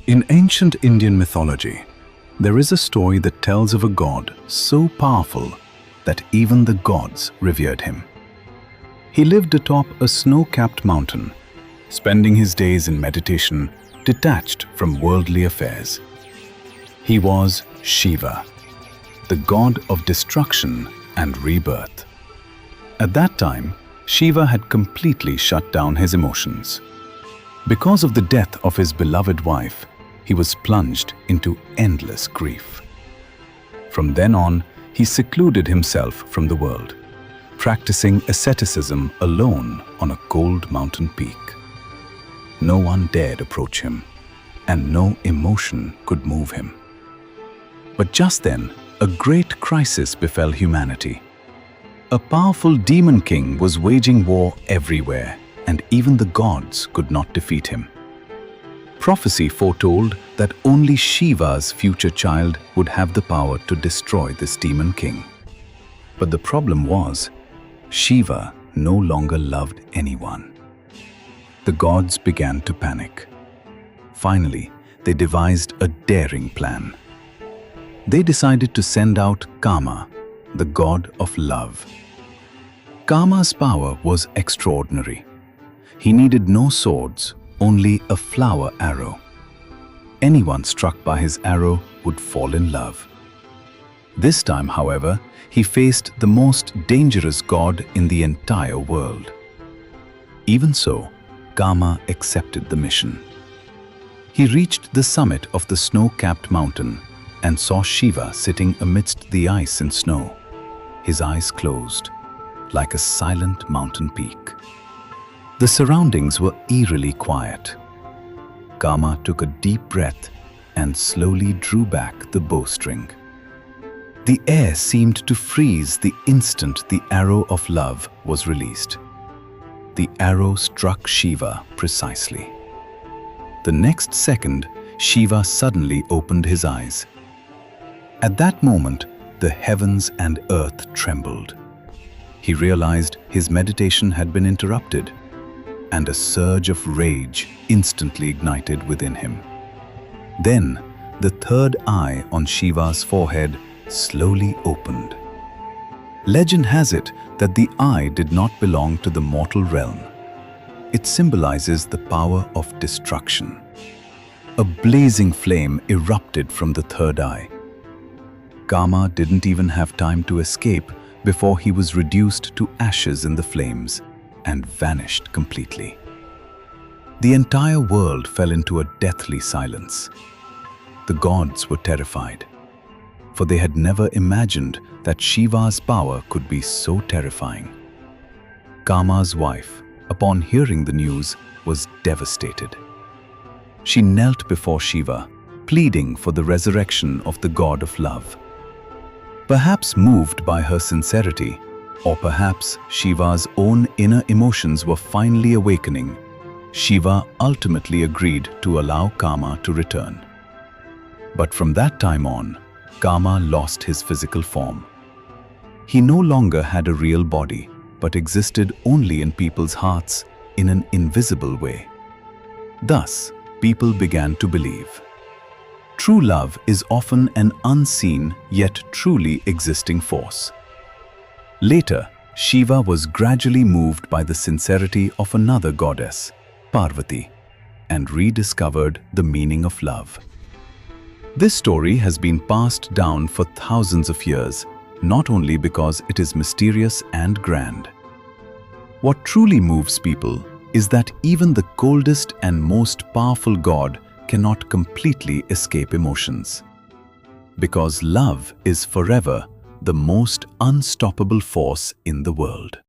In ancient Indian mythology, there is a story that tells of a god so powerful that even the gods revered him. He lived atop a snow-capped mountain, spending his days in meditation, detached from worldly affairs. He was Shiva, the god of destruction and rebirth. At that time, Shiva had completely shut down his emotions. Because of the death of his beloved wife, he was plunged into endless grief. From then on, he secluded himself from the world, practicing asceticism alone on a cold mountain peak. No one dared approach him, and no emotion could move him. But just then, a great crisis befell humanity. A powerful demon king was waging war everywhere, and even the gods could not defeat him. Prophecy foretold that only Shiva's future child would have the power to destroy this demon king. But the problem was, Shiva no longer loved anyone. The gods began to panic. Finally, they devised a daring plan. They decided to send out Kama, the god of love. Kama's power was extraordinary. He needed no swords, only a flower arrow. Anyone struck by his arrow would fall in love. This time, however, he faced the most dangerous god in the entire world. Even so, Kama accepted the mission. He reached the summit of the snow-capped mountain and saw Shiva sitting amidst the ice and snow, his eyes closed, like a silent mountain peak. The surroundings were eerily quiet. Kama took a deep breath and slowly drew back the bowstring. The air seemed to freeze the instant the arrow of love was released. The arrow struck Shiva precisely. The next second, Shiva suddenly opened his eyes. At that moment, the heavens and earth trembled. He realized his meditation had been interrupted, and a surge of rage instantly ignited within him. Then, the third eye on Shiva's forehead slowly opened. Legend has it that the eye did not belong to the mortal realm. It symbolizes the power of destruction. A blazing flame erupted from the third eye. Kama didn't even have time to escape before he was reduced to ashes in the flames and vanished completely. The entire world fell into a deathly silence. The gods were terrified, for they had never imagined that Shiva's power could be so terrifying. Kama's wife, upon hearing the news, was devastated. She knelt before Shiva, pleading for the resurrection of the god of love. Perhaps moved by her sincerity, or perhaps Shiva's own inner emotions were finally awakening, Shiva ultimately agreed to allow Kama to return. But from that time on, Kama lost his physical form. He no longer had a real body, but existed only in people's hearts in an invisible way. Thus, people began to believe. True love is often an unseen yet truly existing force. Later, Shiva was gradually moved by the sincerity of another goddess, Parvati, and rediscovered the meaning of love. This story has been passed down for thousands of years, not only because it is mysterious and grand. What truly moves people is that even the coldest and most powerful god cannot completely escape emotions. Because love is forever the most unstoppable force in the world.